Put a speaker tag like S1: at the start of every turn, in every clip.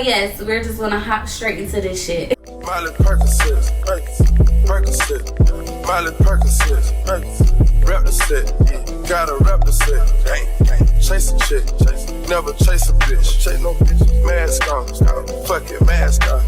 S1: Yes, we're just gonna hop straight into this shit.
S2: Miley Percocet, Miley Percocet, rep the set, gotta rep the set, gang, chase a chick, never chase a bitch, chase no bitch, mask on, fuck it, mask on,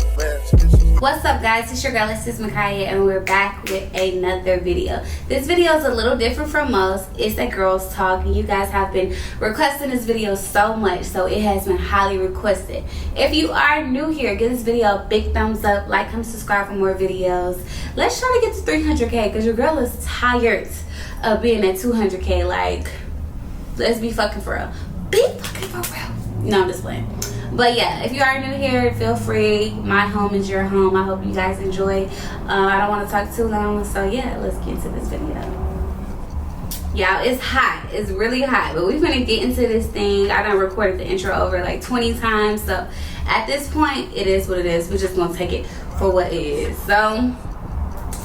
S1: What's up guys, it's your girl, it's Micaiah, and we're back with another video. This video is a little different from most. It's a girls talk, and you guys have been requesting this video so much, so it has been highly requested. If you are new here, give this video a big thumbs up, like, comment, subscribe for more videos. Let's try to get to 300k because your girl is tired of being at 200k. Like, let's be fucking for real. Be fucking for real. No, I'm just playing. But yeah, if you are new here, feel free. My home is your home. I hope you guys enjoy. I don't want to talk too long, so yeah, let's get into this video. Y'all, it's hot. It's really hot, but we're gonna get into this thing. I done recorded the intro over like 20 times, so at this point, it is what it is. We're just gonna take it for what it is. So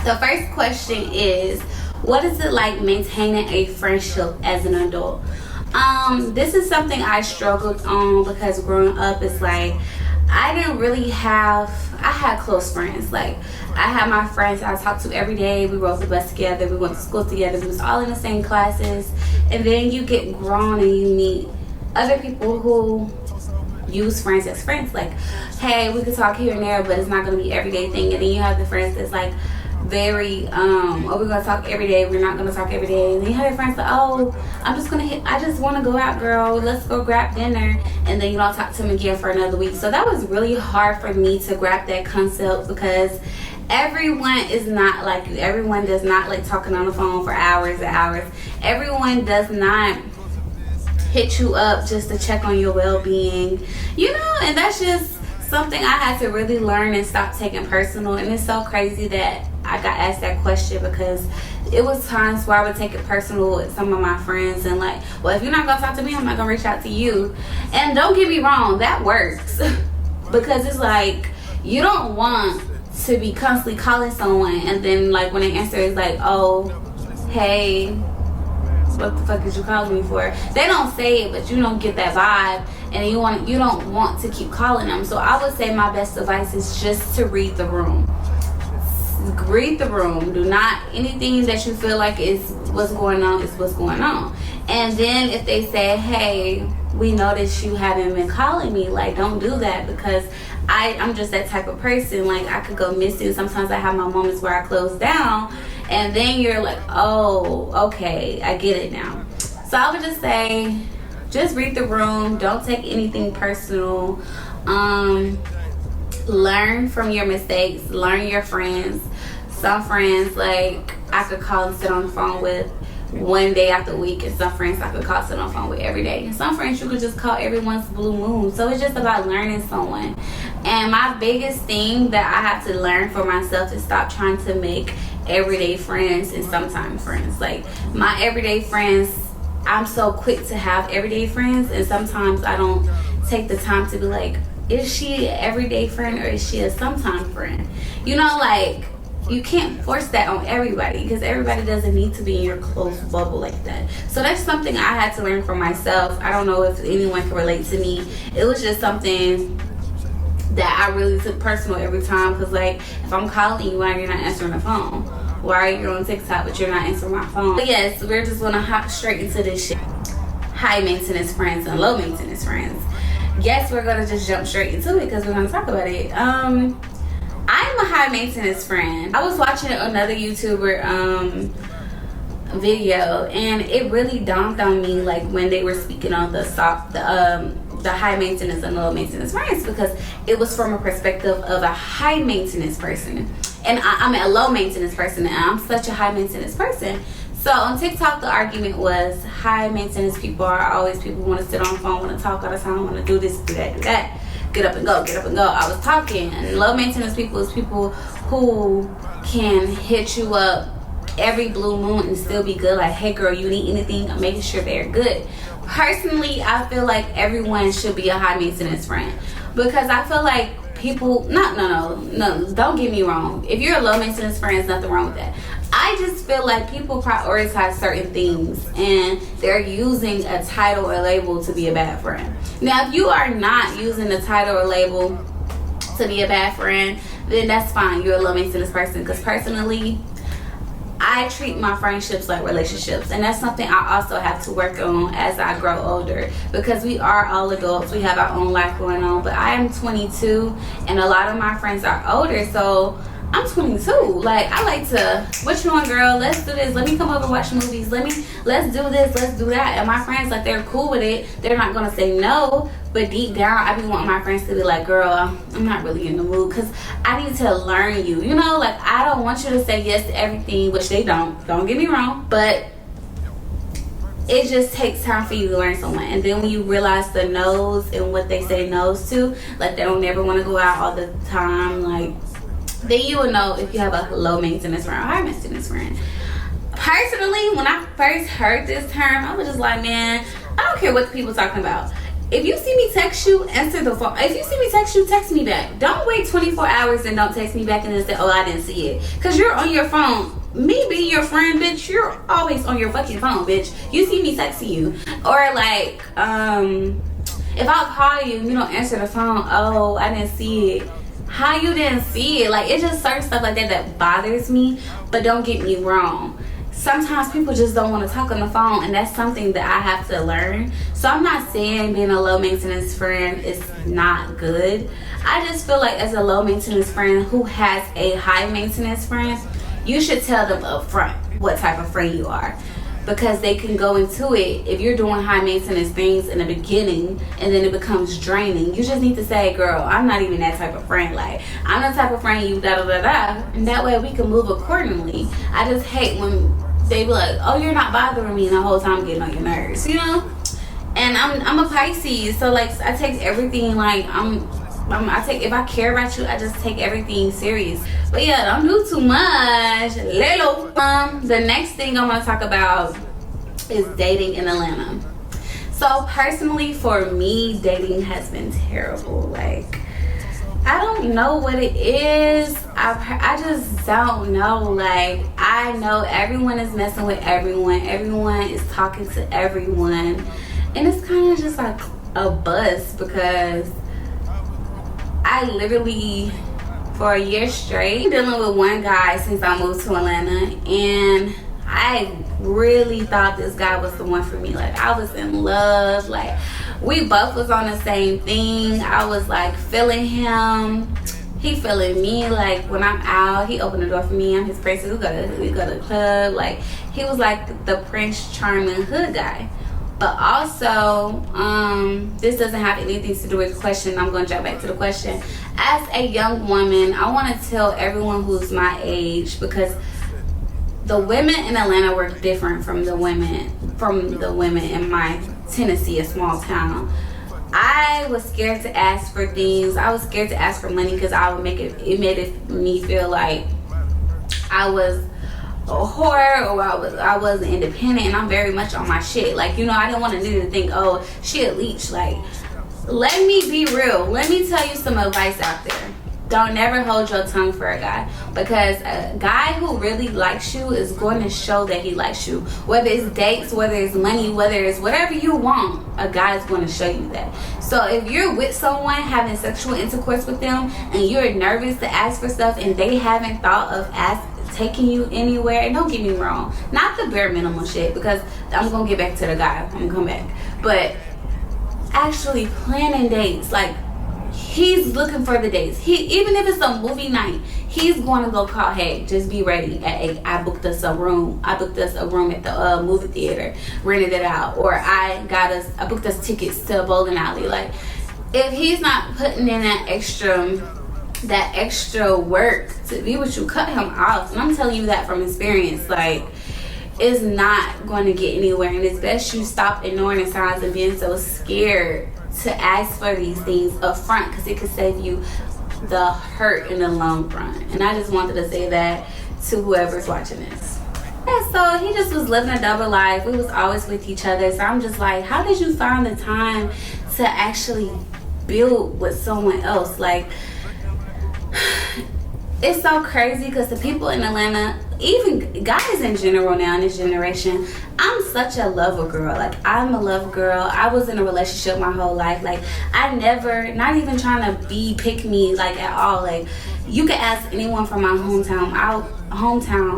S1: the first question is, what is it like maintaining a friendship as an adult? This is something I struggled on because growing up, it's like I didn't really have, I had close friends. Like, I had my friends I talked to every day. We rode the bus together, we went to school together, we was all in the same classes. And then you get grown and you meet other people who use friends as friends. Like, hey, we could talk here and there, but it's not gonna be everyday thing. And then you have the friends that's like very oh, we're gonna talk every day, we're not gonna talk every day. And then you have your friends like, oh, I just want to go out, girl, let's go grab dinner, and then you don't talk to them again for another week. So that was really hard for me to grab that concept because everyone is not like you. Everyone does not like talking on the phone for hours and hours. Everyone does not hit you up just to check on your well-being, you know. And that's just something I had to really learn and stop taking personal. And it's so crazy that I got asked that question because it was times where I would take it personal with some of my friends and like, well, if you're not gonna talk to me, I'm not gonna reach out to you. And don't get me wrong, that works because it's like you don't want to be constantly calling someone and then like when they answer it's like, oh, hey, what the fuck is you calling me for? They don't say it, but you don't get that vibe, and you don't want to keep calling them. So I would say my best advice is just to read the room. Read the room. Do not, anything that you feel like is what's going on is what's going on. And then if they say, hey, we noticed you haven't been calling me, like, don't do that because I'm just that type of person. Like, I could go missing. Sometimes I have my moments where I close down, and then you're like, oh, okay, I get it now. So I would just say, just read the room. Don't take anything personal. Learn from your mistakes. Learn your friends. Some friends, like, I could call and sit on the phone with one day out the week, and some friends I could call and sit on the phone with every day. And some friends you could just call every once blue moon. So it's just about learning someone. And my biggest thing that I have to learn for myself is stop trying to make everyday friends and sometimes friends. Like, my everyday friends, I'm so quick to have everyday friends, and sometimes I don't take the time to be like, is she an everyday friend or is she a sometime friend? You know, like, you can't force that on everybody because everybody doesn't need to be in your close bubble like that. So that's something I had to learn for myself. I don't know if anyone can relate to me. It was just something that I really took personal every time because, like, if I'm calling you and you're not answering the phone, why are you on TikTok but you're not answering my phone? But yes, we're just gonna hop straight into this shit. High maintenance friends and low maintenance friends. Yes, we're gonna just jump straight into it because we're gonna talk about it. I'm a high maintenance friend. I was watching another YouTuber video, and it really dawned on me, like, when they were speaking on the high maintenance and low maintenance friends, because it was from a perspective of a high maintenance person, and I'm a low maintenance person, and I'm such a high maintenance person. So on TikTok, the argument was high maintenance people are always people who want to sit on the phone, want to talk all the time, want to do this, do that, do that. Get up and go, get up and go. I was talking. And low maintenance people is people who can hit you up every blue moon and still be good. Like, hey girl, you need anything? I'm making sure they're good. Personally, I feel like everyone should be a high maintenance friend because I feel like people, no, don't get me wrong. If you're a low maintenance friend, there's nothing wrong with that. I just feel like people prioritize certain things and they're using a title or label to be a bad friend. Now, if you are not using a title or label to be a bad friend, then that's fine. You're a low maintenance person. Because personally, I treat my friendships like relationships, and that's something I also have to work on as I grow older, because we are all adults. We have our own life going on, but I am 22 and a lot of my friends are older, so I'm 22. Like, I like to, what you doing, girl? Let's do this. Let me come over and watch movies. Let's do this. Let's do that. And my friends, like, they're cool with it. They're not going to say no. But deep down, I be wanting my friends to be like, girl, I'm not really in the mood because I need to learn you. You know, like, I don't want you to say yes to everything, which they don't. Don't get me wrong. But it just takes time for you to learn someone. And then when you realize the no's and what they say no's to, like, they don't never want to go out all the time, like, then you will know if you have a low maintenance friend or high maintenance friend. Personally, when I first heard this term, I was just like, man, I don't care what the people talking about. If you see me text you, answer the phone. If you see me text you, text me back. Don't wait 24 hours and don't text me back and then say, oh, I didn't see it. Because you're on your phone. Me being your friend, bitch, you're always on your fucking phone, bitch. You see me texting you. Or like, if I'll call you and you don't answer the phone, oh, I didn't see it. How you didn't see it? Like, it's just certain stuff like that that bothers me. But don't get me wrong, sometimes people just don't want to talk on the phone, and that's something that I have to learn. So I'm not saying being a low maintenance friend is not good. I just feel like as a low maintenance friend who has a high maintenance friend, you should tell them up front what type of friend you are, because they can go into it. If you're doing high maintenance things in the beginning and then it becomes draining, you just need to say, girl, I'm not even that type of friend. Like, I'm the type of friend you da da da da, and that way we can move accordingly. I just hate when they be like, oh, you're not bothering me, and the whole time I'm getting on your nerves, you know? And I'm a Pisces, so like, I take everything like if I care about you, I just take everything serious. But yeah, don't do too much. Lelo. The next thing I want to talk about is dating in Atlanta. So personally, for me, dating has been terrible. Like, I don't know what it is. I just don't know. Like, I know everyone is messing with everyone. Everyone is talking to everyone. And it's kind of just like a bust, because I literally, for a year straight, dealing with one guy since I moved to Atlanta, and I really thought this guy was the one for me. Like, I was in love. Like, we both was on the same thing. I was like feeling him, he feeling me. Like, when I'm out, he opened the door for me. I'm his princess. We go to the club. Like, he was like the Prince Charming hood guy. But also, this doesn't have anything to do with the question. I'm going to jump back to the question. As a young woman, I want to tell everyone who's my age, because the women in Atlanta were different from the women in my Tennessee, a small town. I was scared to ask for things. I was scared to ask for money because it made me feel like I was a whore, or I wasn't independent, and I'm very much on my shit. Like, you know, I didn't want a nigga to think, oh, she a leech. Like, let me be real. Let me tell you some advice out there. Don't never hold your tongue for a guy, because a guy who really likes you is going to show that he likes you. Whether it's dates, whether it's money, whether it's whatever you want, a guy is going to show you that. So if you're with someone having sexual intercourse with them and you're nervous to ask for stuff and they haven't thought of taking you anywhere, and don't get me wrong, not the bare minimum shit, because I'm gonna get back to the guy, I'm gonna come back, but actually planning dates. Like, he's looking for the dates. Even if it's a movie night, he's going to go call, hey, just be ready at 8. I booked us a room at the movie theater, rented it out, or I booked us tickets to a bowling alley. Like, if he's not putting in that extra work to be with you, cut him off. And I'm telling you that from experience. Like, it's not going to get anywhere, and it's best you stop ignoring the signs and being so scared to ask for these things up front, because it could save you the hurt in the long run. And I just wanted to say that to whoever's watching this. Yeah, so he just was living a double life. We was always with each other. So I'm just like, how did you find the time to actually build with someone else? Like, it's so crazy, because the people in Atlanta even guys in general now in this generation, I'm such a lover girl. Like, I'm a love girl. I was in a relationship my whole life. Like, I never, not even trying to be pick me, like, at all. Like, you can ask anyone from my hometown.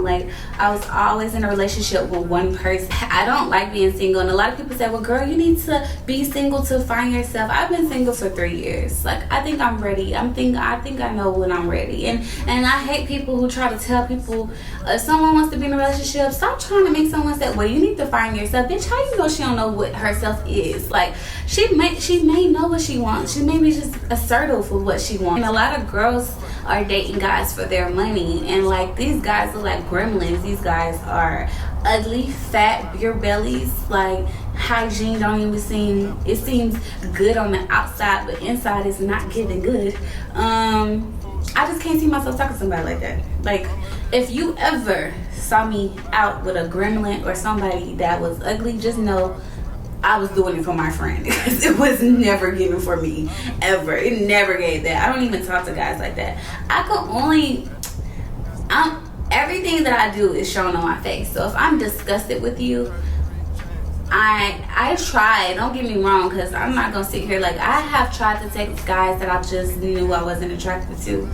S1: Like, I was always in a relationship with one person. I don't like being single, and a lot of people say, well, girl, you need to be single to find yourself. I've been single for 3 years. Like, I think I'm ready. I think I know when I'm ready. And I hate people who try to tell people, if someone wants to be in a relationship, stop trying to make someone say, well, you need to find yourself. Bitch, how you know she don't know what herself is? Like, she may know what she wants. She may be just assertive for what she wants. And a lot of girls are dating guys for their money, and like, these guys look like gremlins. These guys are ugly, fat, beer bellies. Like, hygiene don't even seem, it seems good on the outside, but inside is not giving good. I just can't see myself talking to somebody like that. Like, if you ever saw me out with a gremlin or somebody that was ugly, just know I was doing it for my friend, because it was never given for me, ever. It never gave that. I don't even talk to guys like that. Everything that I do is shown on my face. So if I'm disgusted with you, I try, don't get me wrong, because I'm not gonna sit here, like, I have tried to text guys that I just knew I wasn't attracted to,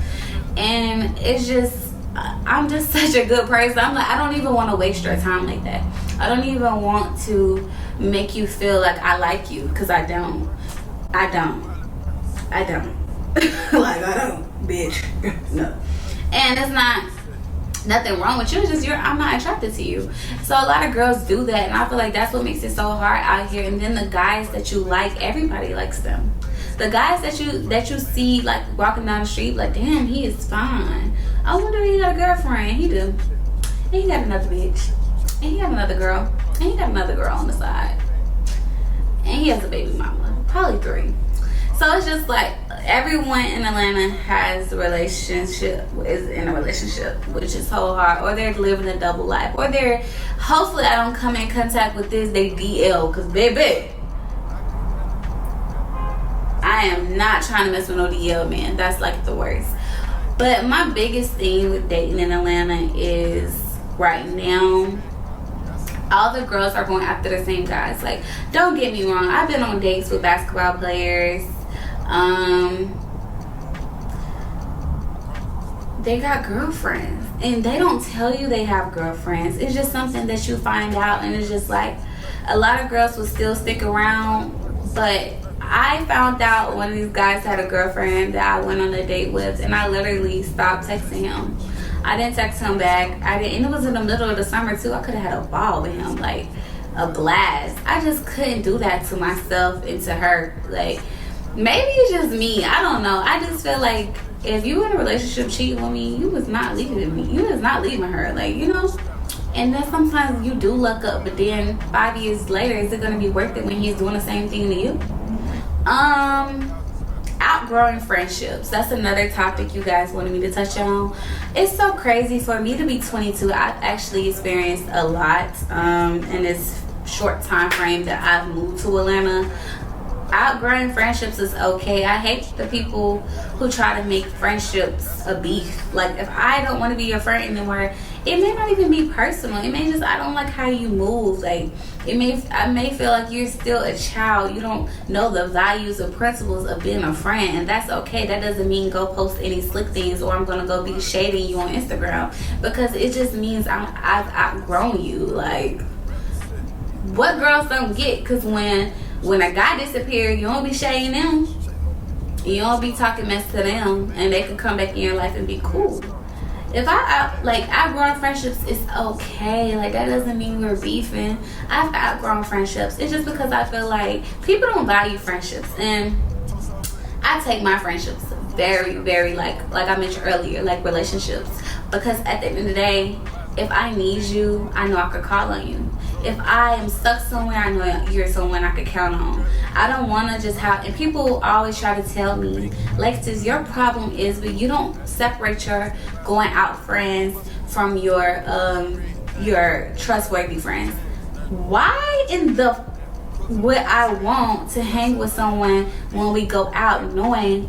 S1: and it's just, I'm just such a good person. I'm like, I don't even want to waste your time like that. I don't even want to make you feel like I like you, because I don't. Like, I don't, bitch. No. And it's not nothing wrong with you, it's just I'm not attracted to you. So a lot of girls do that, and I feel like that's what makes it so hard out here. And then the guys that you like, everybody likes them. The guys that you see, like, walking down the street, like, damn, he is fine. I wonder if he got a girlfriend. He do. And he got another bitch. And he got another girl. And he got another girl on the side. And he has a baby mama. Probably 3. So it's just like, everyone in Atlanta has a relationship, is in a relationship, which is so hard. Or they're living a double life. Or they're, hopefully I don't come in contact with this, they DL. Because baby, I am not trying to mess with no DL, man. That's like the worst. But my biggest thing with dating in Atlanta is, right now, all the girls are going after the same guys. Like, don't get me wrong, I've been on dates with basketball players. They got girlfriends, and they don't tell you they have girlfriends. It's just something that you find out, and it's just like, a lot of girls will still stick around. But I found out one of these guys had a girlfriend that I went on a date with, and I literally stopped texting him. I didn't text him back. And it was in the middle of the summer too. I could have had a ball with him, like a blast. I just couldn't do that to myself and to her. Like, maybe it's just me. I don't know. I just feel like, if you in a relationship cheating with me, you was not leaving me. You was not leaving her. Like, you know. And then sometimes you do look up, but then 5 years later, is it gonna be worth it when he's doing the same thing to you? Outgrowing friendships. That's another topic you guys wanted me to touch on. It's so crazy for me to be 22. I've actually experienced a lot in this short time frame that I've moved to Atlanta. Outgrowing friendships is okay. I hate the people who try to make friendships a beef. Like, if I don't want to be your friend anymore, it may not even be personal. It may just, I don't like how you move. Like, I may feel like you're still a child. You don't know the values or principles of being a friend, and that's okay. That doesn't mean go post any slick things, or I'm gonna go be shading you on Instagram, because it just means I've outgrown you. Like, what girls don't get, because when a guy disappears, you don't be shading them. You don't be talking mess to them, and they can come back in your life and be cool. If outgrown friendships, it's okay. Like, that doesn't mean we're beefing. I've outgrown friendships. It's just because I feel like people don't value friendships, and I take my friendships very, very, like I mentioned earlier, like relationships. Because at the end of the day, if I need you, I know I could call on you. If I am stuck somewhere, I know you're someone I could count on. I don't want to just have, and people always try to tell me, Lexus, your problem is, but you don't separate your going out friends from your trustworthy friends. Why in the would I want to hang with someone when we go out knowing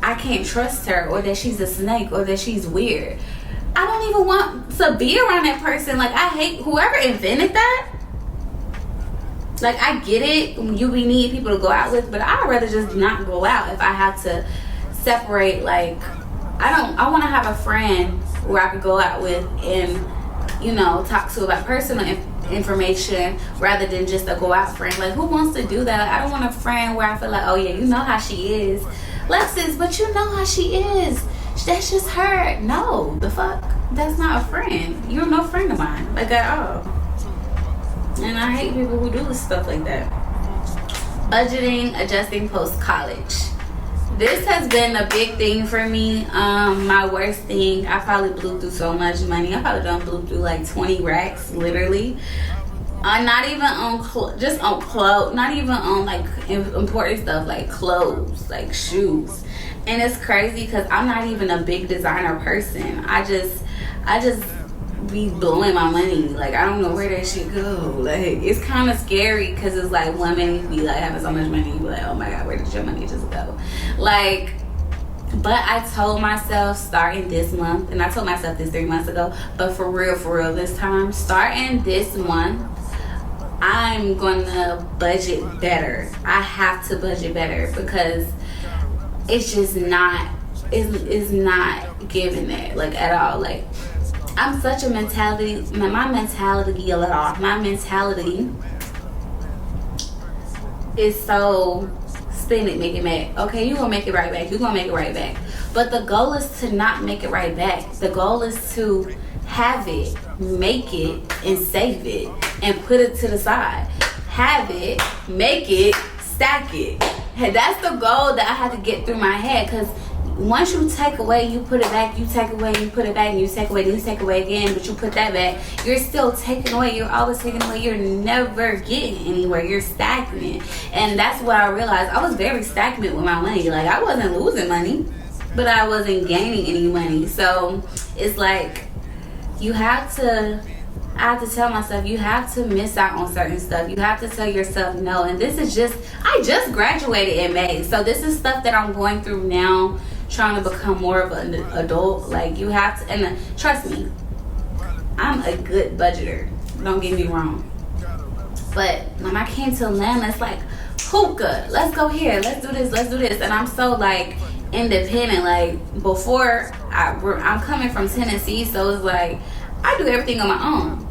S1: I can't trust her, or that she's a snake, or that she's weird? I don't even want to be around that person. Like, I hate whoever invented that. Like, I get it, you need people to go out with, but I'd rather just not go out if I have to separate. Like, I want to have a friend where I could go out with and, you know, talk to about personal information rather than just a go out friend. Like, who wants to do that? I don't want a friend where I feel like, oh yeah, you know how she is, Lexus, but you know how she is. That's just her. No, the fuck? That's not a friend. You're no friend of mine, like, at all. And I hate people who do stuff like that. Budgeting, adjusting post-college. This has been a big thing for me. My worst thing, I probably blew through so much money. I probably done blew through like 20 racks, literally. Not even on just on clothes, not even on like important stuff like clothes, like shoes. And it's crazy because I'm not even a big designer person. I just be blowing my money. Like, I don't know where that shit go. Like, it's kind of scary because it's like women be like having so much money, you be like, oh my god, where did your money just go? Like, but I told myself starting this month, and I told myself this 3 months ago, but for real this time, starting this month, I'm gonna budget better. I have to budget better because it's just not, it's not giving that, like, at all. Like, I'm such a mentality, my mentality is so spend it, make it back. Okay, you gonna make it right back, you gonna make it right back. But the goal is to not make it right back. The goal is to have it, make it, and save it, and put it to the side. Have it, make it, stack it. That's the goal that I have to get through my head, because once you take away, you put it back, you take away, you put it back, and you take away, then you take away again, but you put that back, you're still taking away, you're always taking away, you're never getting anywhere, you're stagnant. And that's what I realized. I was very stagnant with my money. Like, I wasn't losing money, but I wasn't gaining any money. So it's like, I have to tell myself, you have to miss out on certain stuff. You have to tell yourself no. And this is just, I just graduated in May. So this is stuff that I'm going through now, trying to become more of an adult. Like, you have to, and trust me, I'm a good budgeter. Don't get me wrong. But when I came to Atlanta, it's like, hookah, let's go here, let's do this, let's do this. And I'm so like independent. Like, before, I'm coming from Tennessee, so it's like, I do everything on my own.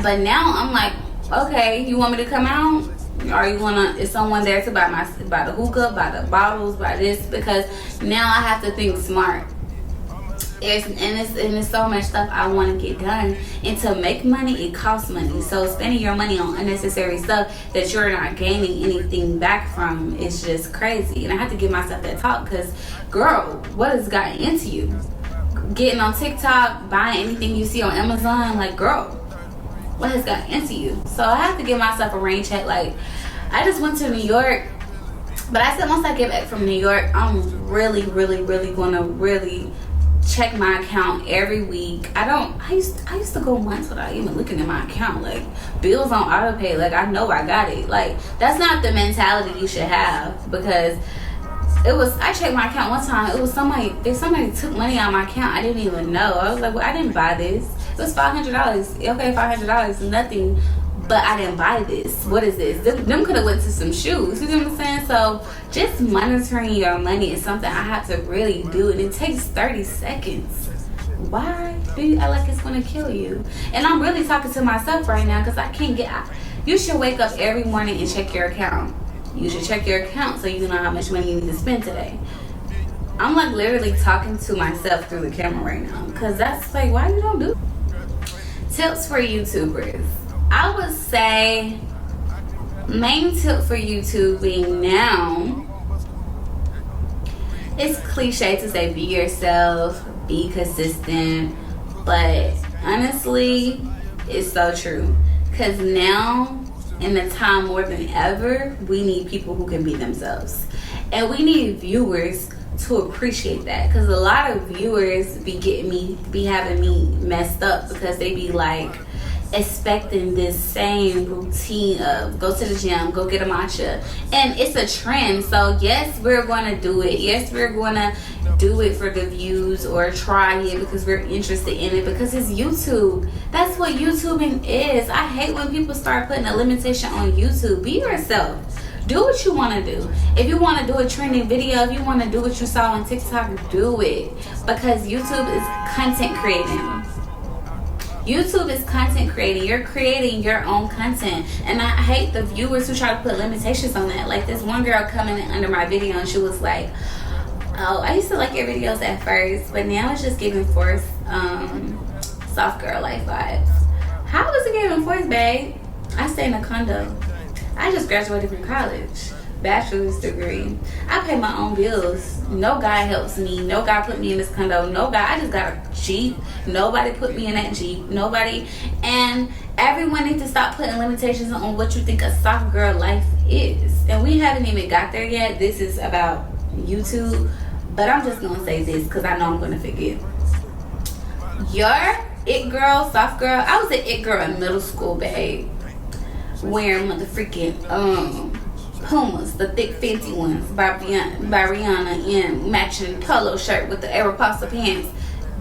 S1: But now I'm like, okay, you want me to come out? Or you wanna, is someone there to buy the hookah, buy the bottles, buy this? Because now I have to think smart. There's so much stuff I want to get done, and to make money, it costs money. So spending your money on unnecessary stuff that you're not gaining anything back from is just crazy. And I have to give myself that talk, because girl, what has gotten into you? Getting on TikTok, buying anything you see on Amazon, like, girl, what has gotten into you? So I have to give myself a rain check. Like, I just went to New York, but I said once I get back from New York, I'm really gonna really check my account every week. I used to go months without even looking at my account. Like, bills on auto pay, like, I know I got it. Like, that's not the mentality you should have, because I checked my account one time. It was somebody took money out of my account. I didn't even know. I was like, well, I didn't buy this. It was $500. Okay, $500 is nothing, but I didn't buy this. What is this? Them could have went to some shoes. You know what I'm saying? So just monitoring your money is something I have to really do, and it takes 30 seconds. Why do you act like it's gonna kill you? And I'm really talking to myself right now, because I can't get out. You should wake up every morning and check your account. You should check your account so you know how much money you need to spend today. I'm like literally talking to myself through the camera right now, because that's like, why you don't do it? Tips for YouTubers. I would say main tip for YouTubing now, it's cliche to say be yourself, be consistent, but honestly, it's so true. Because now, in the time more than ever, we need people who can be themselves, and we need viewers to appreciate that, because a lot of viewers be having me messed up, because they be like, expecting this same routine of go to the gym, go get a matcha, and it's a trend. So yes, we're going to do it. Yes, we're going to do it for the views or try it because we're interested in it, because it's YouTube. That's what YouTubing is. I hate when people start putting a limitation on YouTube. Be yourself. Do what you want to do. If you want to do a trending video, if you want to do what you saw on TikTok, do it, because YouTube is content creating. YouTube is content creating. You're creating your own content. And I hate the viewers who try to put limitations on that. Like this one girl coming in under my video and she was like, oh, I used to like your videos at first, but now it's just giving forth soft girl life vibes. How is it giving forth, babe? I stay in a condo. I just graduated from college. Bachelor's degree. I pay my own bills. No guy helps me. No guy put me in this condo. No guy. I just got a Jeep. Nobody put me in that Jeep. Nobody. And everyone needs to stop putting limitations on what you think a soft girl life is. And we haven't even got there yet. This is about YouTube. But I'm just going to say this because I know I'm going to forget. Your it girl, soft girl. I was an it girl in middle school, babe. Wearing motherfucking Pumas, the thick fancy ones by Rihanna, in matching polo shirt with the Aeropostale pants.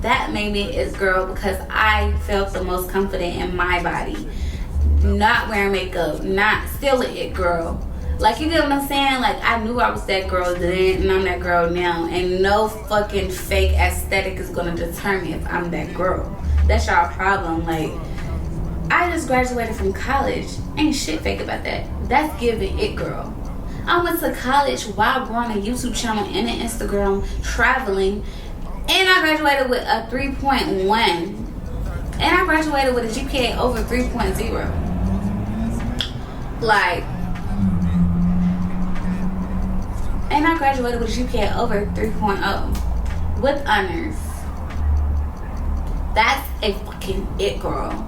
S1: That made me it girl because I felt the most confident in my body. Not wearing makeup, not still an it girl. Like, you get what I'm saying? Like, I knew I was that girl then and I'm that girl now. And no fucking fake aesthetic is gonna deter me if I'm that girl. That's y'all problem. Like, I just graduated from college. Ain't shit fake about that. That's giving it girl. I went to college while growing a YouTube channel and an Instagram, traveling, and I graduated with a 3.1. And I graduated with a GPA over 3.0. Like, and I graduated with a GPA over 3.0 with honors. That's a fucking it girl.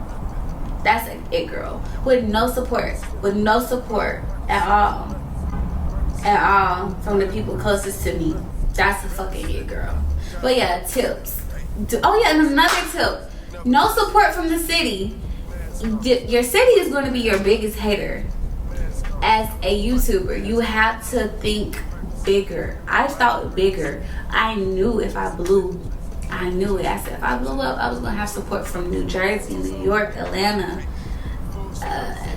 S1: That's an it girl with no support at all from the people closest to me. That's a fucking it girl. But yeah, tips. Oh yeah, and another tip: no support from the city. Your city is going to be your biggest hater. As a YouTuber, you have to think bigger. I thought bigger. I knew if I blew. I knew it. I said if I blew up, I was going to have support from New Jersey, New York, Atlanta,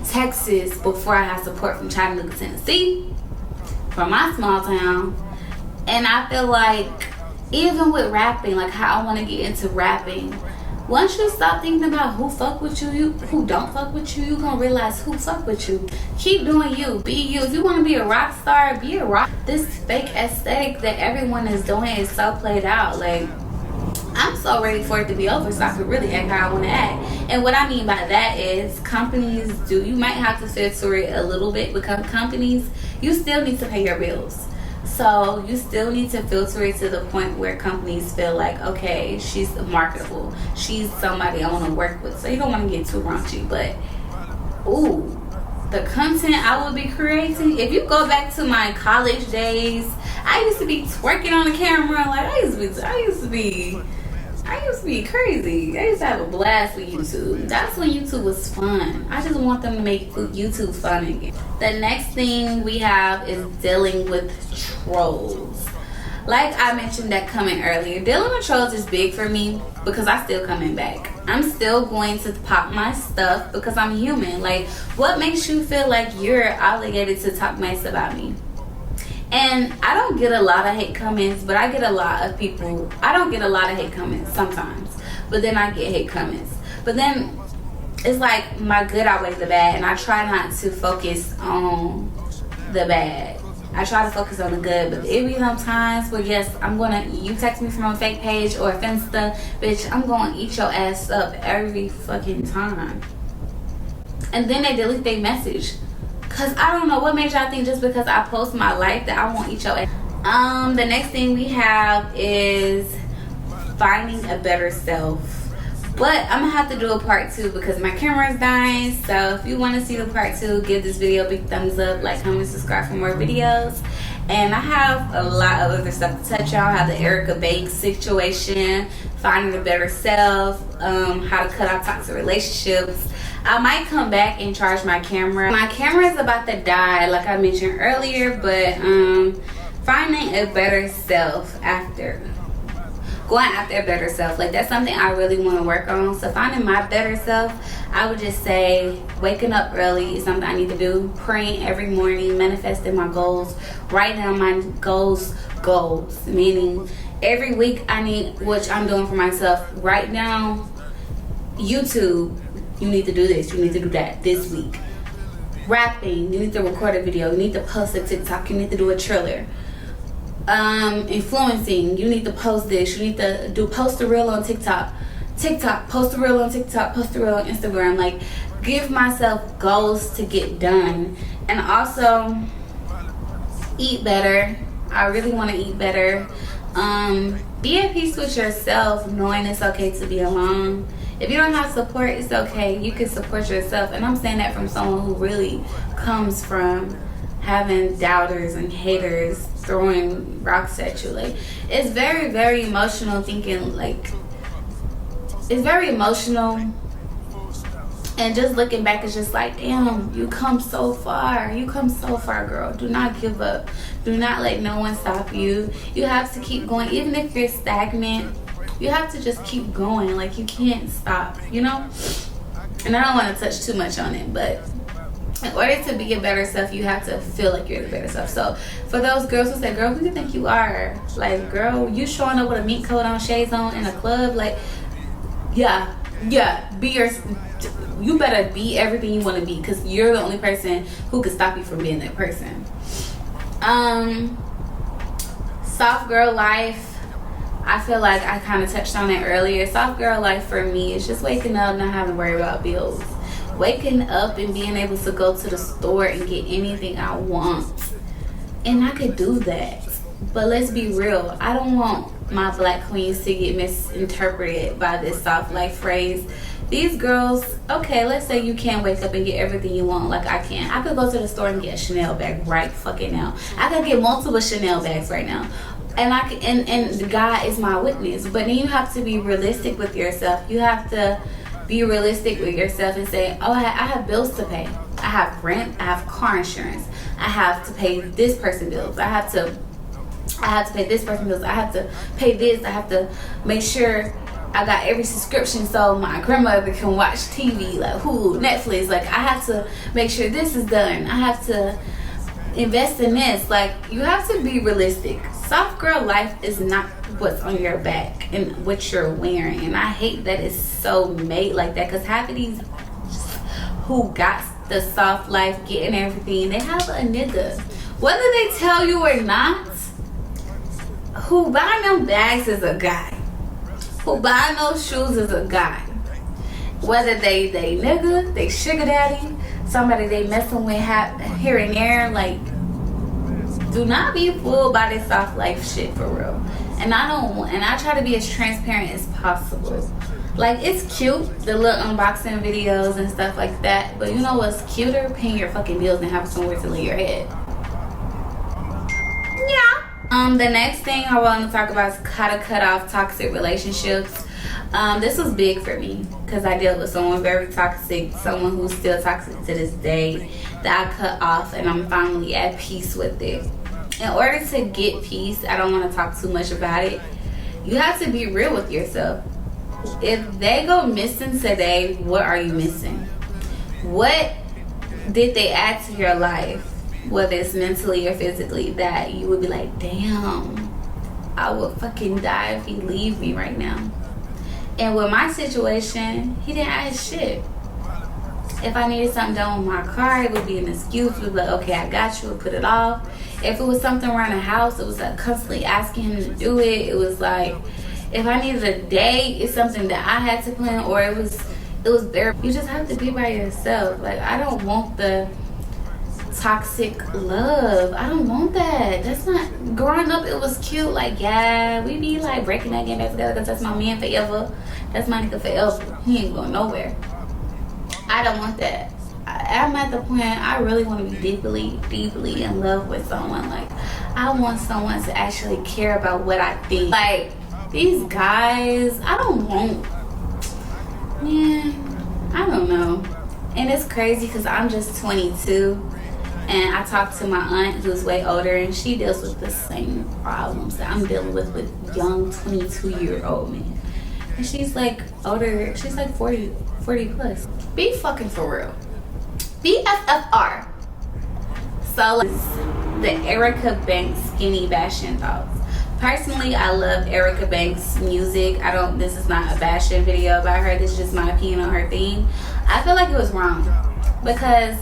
S1: Texas, before I had support from Chattanooga, Tennessee, from my small town. And I feel like, even with rapping, like how I want to get into rapping, once you stop thinking about who fuck with you, who don't fuck with you, you're going to realize who fuck with you. Keep doing you. Be you. If you want to be a rock star, be a rock. This fake aesthetic that everyone is doing is so played out. Like, I'm so ready for it to be over so I can really act how I want to act. And what I mean by that is companies you might have to filter it a little bit, because companies, you still need to pay your bills. So you still need to filter it to the point where companies feel like, okay, she's marketable. She's somebody I want to work with. So you don't want to get too raunchy, but ooh, the content I will be creating. If you go back to my college days, I used to be twerking on the camera. Like I used to be crazy. I used to have a blast with YouTube. That's when YouTube was fun. I just want them to make YouTube fun again. The next thing we have is dealing with trolls. Like I mentioned that comment earlier, dealing with trolls is big for me because I still coming back. I'm still going to pop my stuff because I'm human. Like, what makes you feel like you're obligated to talk nice about me? And I don't get a lot of hate comments, but I get a lot of people. I don't get a lot of hate comments sometimes, but then I get hate comments. But then it's like my good outweighs the bad, and I try not to focus on the bad. I try to focus on the good, but it be some times where yes, you text me from a fake page or a Insta, bitch, I'm gonna eat your ass up every fucking time. And then they delete their message. Cause I don't know what made y'all think just because I post my life that I won't eat your ass. The next thing we have is finding a better self. But I'm gonna have to do a part 2 because my camera is dying. So if you want to see the part 2, give this video a big thumbs up, like, comment, subscribe for more videos. And I have a lot of other stuff to touch on. I have the Erica Banks situation, finding a better self, how to cut out toxic relationships. I might come back and charge my camera. My camera is about to die, like I mentioned earlier, but finding a better self going after a better self, like that's something I really want to work on. So finding my better self, I would just say waking up early is something I need to do. Praying every morning, manifesting my goals, writing down my goals, meaning every week I need, which I'm doing for myself right now. YouTube, you need to do this, you need to do that this week. Rapping, you need to record a video, you need to post a TikTok, you need to do a trailer. Influencing, you need to post this, you need to post a reel on TikTok, post a reel on TikTok, post a reel on Instagram. Like, give myself goals to get done. And also eat better. I really want to eat better. Be at peace with yourself, knowing it's okay to be alone. If you don't have support, it's okay, you can support yourself. And I'm saying that from someone who really comes from having doubters and haters throwing rocks at you. Like, it's very, very emotional thinking, like, it's very emotional. And just looking back, it's just like, damn, you come so far. You come so far, girl. Do not give up. Do not let no one stop you. You have to keep going. Even if you're stagnant, you have to just keep going. Like, you can't stop, you know? And I don't want to touch too much on it, but in order to be a better self, you have to feel like you're the better self. So for those girls who say, girl, who do you think you are? Like, girl, you showing up with a mink coat on, shades on in a club, like, yeah, you better be everything you want to be, because you're the only person who can stop you from being that person. Soft girl life, I feel like I kind of touched on it earlier. Soft girl life for me is just waking up, not having to worry about bills. Waking up and being able to go to the store and get anything I want. And I could do that. But let's be real, I don't want my black queens to get misinterpreted by this soft life phrase. These girls, okay, let's say you can't wake up and get everything you want like I can. I could go to the store and get a Chanel bag right fucking now. I could get multiple Chanel bags right now. And I can, and the guy is my witness. But then you have to be realistic with yourself. You have to be realistic with yourself and say, oh, I have bills to pay. I have rent, I have car insurance. I have to pay this person bills. I have to pay this person bills. I have to pay this. I have to make sure I got every subscription so my grandmother can watch TV, like Hulu, Netflix. Like, I have to make sure this is done. I have to invest in this. Like, you have to be realistic. Soft girl life is not what's on your back and what you're wearing. And I hate that it's so made like that, because half of these who got the soft life, getting everything, they have a nigga. Whether they tell you or not, who buying them bags is a guy. Who buying those shoes is a guy. Whether they nigga, they sugar daddy, somebody they messing with here and there, like, do not be fooled by this soft life shit for real. And I try to be as transparent as possible. Like, it's cute, the little unboxing videos and stuff like that, but you know what's cuter? Paying your fucking bills and having somewhere to lay your head. Yeah. The next thing I want to talk about is how to cut off toxic relationships. This was big for me because I dealt with someone very toxic, someone who's still toxic to this day, that I cut off, and I'm finally at peace with it. In order to get peace, I don't want to talk too much about it. You have to be real with yourself. If they go missing today, what are you missing? What did they add to your life, whether it's mentally or physically, that you would be like, damn, I would fucking die if he leave me right now? And with my situation, he didn't add shit. If I needed something done with my car, it would be an excuse. It would be like, okay, I got you, we'll put it off. If it was something around the house, it was like constantly asking him to do it. It was like, if I needed a date, it's something that I had to plan, or it was there. You just have to be by yourself. Like, I don't want the toxic love. I don't want that. That's not, growing up it was cute. Like, yeah, we be like breaking that game back together because that's my man forever. That's my nigga forever. He ain't going nowhere. I don't want that. I'm at the point I really want to be deeply, deeply in love with someone. Like, I want someone to actually care about what I think. Like, these guys, I don't want, I don't know. And it's crazy because I'm just 22 and I talk to my aunt who's way older and she deals with the same problems that I'm dealing with young 22-year-old men. And she's like older, she's like 40 plus. Be fucking for real. BFFR. So the Erica Banks skinny Bastion thoughts. Personally, I love Erica Banks music. This is not a Bastion video about her. This is just my opinion on her theme. I feel like it was wrong because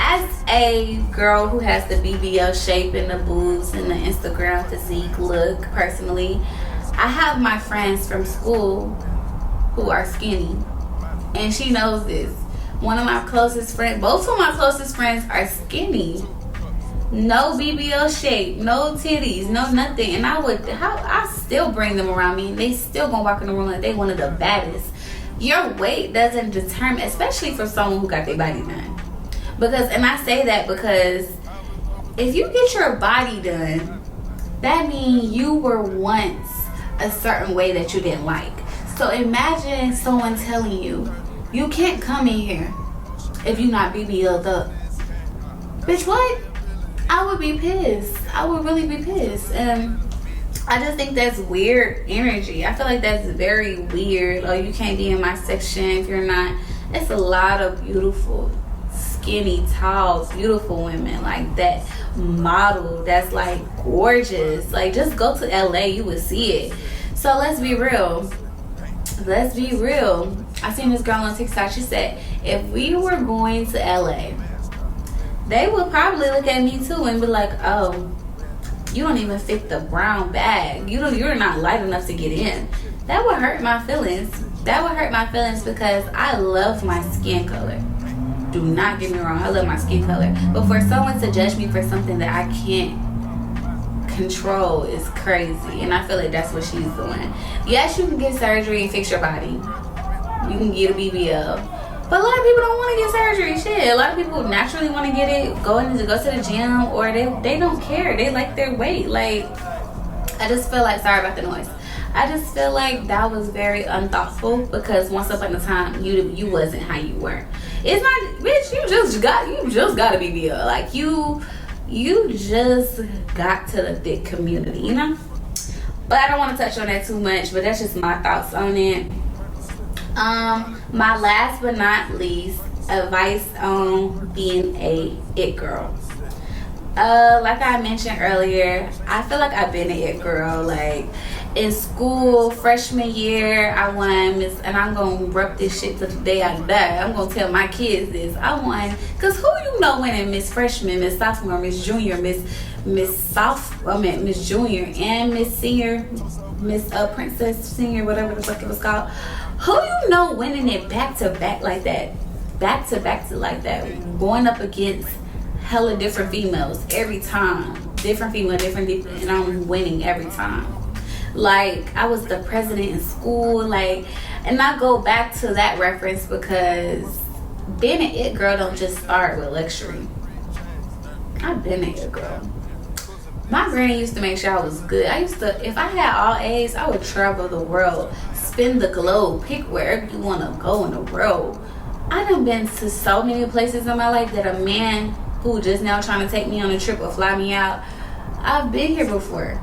S1: as a girl who has the BBL shape and the boobs and the Instagram physique look, personally, I have my friends from school who are skinny, and she knows this. One of my closest friends, both of my closest friends are skinny. No BBL shape, no titties, no nothing. And I still bring them around me and they still gonna walk in the room like they one of the baddest. Your weight doesn't determine, especially for someone who got their body done. And I say that because if you get your body done, that means you were once a certain way that you didn't like. So imagine someone telling you, you can't come in here if you're not BBL'd up. Bitch, what? I would be pissed. I would really be pissed. And I just think that's weird energy. I feel like that's very weird. Oh, you can't be in my section if you're not. It's a lot of beautiful, skinny, tall, beautiful women like that model that's like gorgeous. Like, just go to LA, you would see it. So let's be real. Let's be real. I seen this girl on TikTok. She said, if we were going to LA, they would probably look at me too and be like, oh, you don't even fit the brown bag. You're not light enough to get in. That would hurt my feelings. That would hurt my feelings because I love my skin color. Do not get me wrong, I love my skin color. But for someone to judge me for something that I can't control is crazy. And I feel like that's what she's doing. Yes, you can get surgery and fix your body. You can get a BBL. But a lot of people don't want to get surgery. Shit, a lot of people naturally want to get it, go to the gym, or they don't care. They like their weight. Like, I just feel like, sorry about the noise. I just feel like that was very unthoughtful because once upon a time you wasn't how you were. It's not, bitch. You just got a BBL. Like you just got to the thick community, you know. But I don't want to touch on that too much. But that's just my thoughts on it. My last but not least, advice on being a it girl. Like I mentioned earlier, I feel like I've been an it girl. Like in school, freshman year, I won Miss, and I'm gonna rep this shit to the day I die. I'm gonna tell my kids this. I won, cause who you know winning Miss Freshman, Miss Sophomore, Miss Junior, Miss Junior, and Miss Senior, Miss Princess Senior, whatever the fuck it was called. Who you know winning it back to back like that, going up against hella different females every time, different female, and I'm winning every time. Like, I was the president in school, like, and I go back to that reference because being an it girl don't just start with luxury. I've been an it girl. My granny used to make sure I was good. If I had all A's, I would travel the world, spin the globe, pick wherever you want to go in the world. I done been to so many places in my life that a man who just now trying to take me on a trip or fly me out, I've been here before.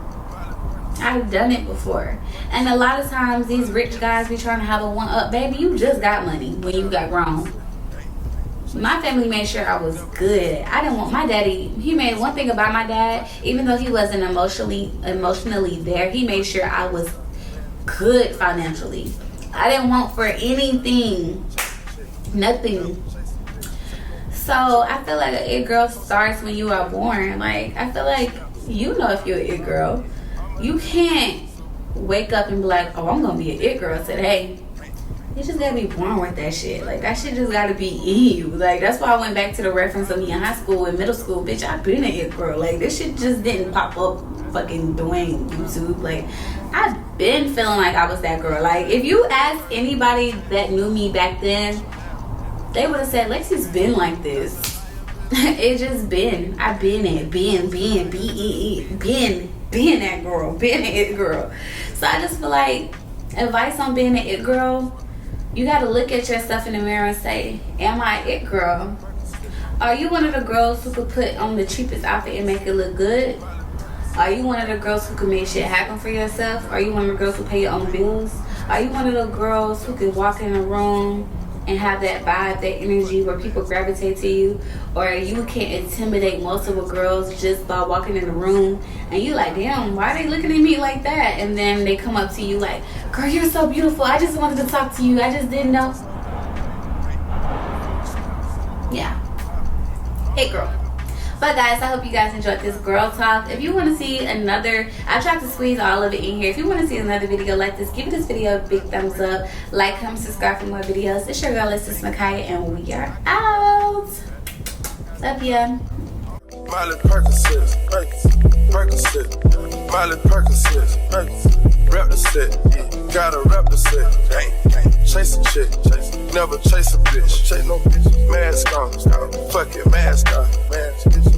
S1: I've done it before. And a lot of times these rich guys be trying to have a one up. Baby, you just got money when you got grown. My family made sure I was good. I didn't want my daddy. He made one thing about my dad, even though he wasn't emotionally there, he made sure I was good financially. I didn't want for anything, nothing. So I feel like an it girl starts when you are born. Like, I feel like you know if you're an it girl. You can't wake up and be like, oh, I'm gonna be an it girl today. You just gotta be born with that shit. Like, that shit just gotta be in you. Like, that's why I went back to the reference of me in high school and middle school. Bitch, I've been an it girl. Like, this shit just didn't pop up fucking doing YouTube. Like, I've been feeling like I was that girl. Like, if you ask anybody that knew me back then, they would have said, Lexi's been like this. It just been. I've been it. Been that girl. Been an it girl. So I just feel like advice on being an it girl, you gotta look at yourself in the mirror and say, am I an it girl? Are you one of the girls who could put on the cheapest outfit and make it look good? Are you one of the girls who can make shit happen for yourself? Are you one of the girls who pay your own bills? Are you one of the girls who can walk in a room and have that vibe, that energy where people gravitate to you? Or you can intimidate multiple girls just by walking in the room and you like, damn, why are they looking at me like that? And then they come up to you like, girl, you're so beautiful. I just wanted to talk to you. I just didn't know. Yeah. Hey, girl. But guys, I hope you guys enjoyed this girl talk. If you want to see another, I tried to squeeze all of it in here. If you want to see another video like this, give this video a big thumbs up. Like, comment, subscribe for more videos. It's your girl, Sis Makaya, and we are out. Love ya.
S2: Miley Percocet, Percocet, Miley Percocet, Percocet. Rep the set, gotta rep the set. Gang, chase a chick, never chase a bitch. Chase no bitch. Mask on, fuck it, mask on, mask.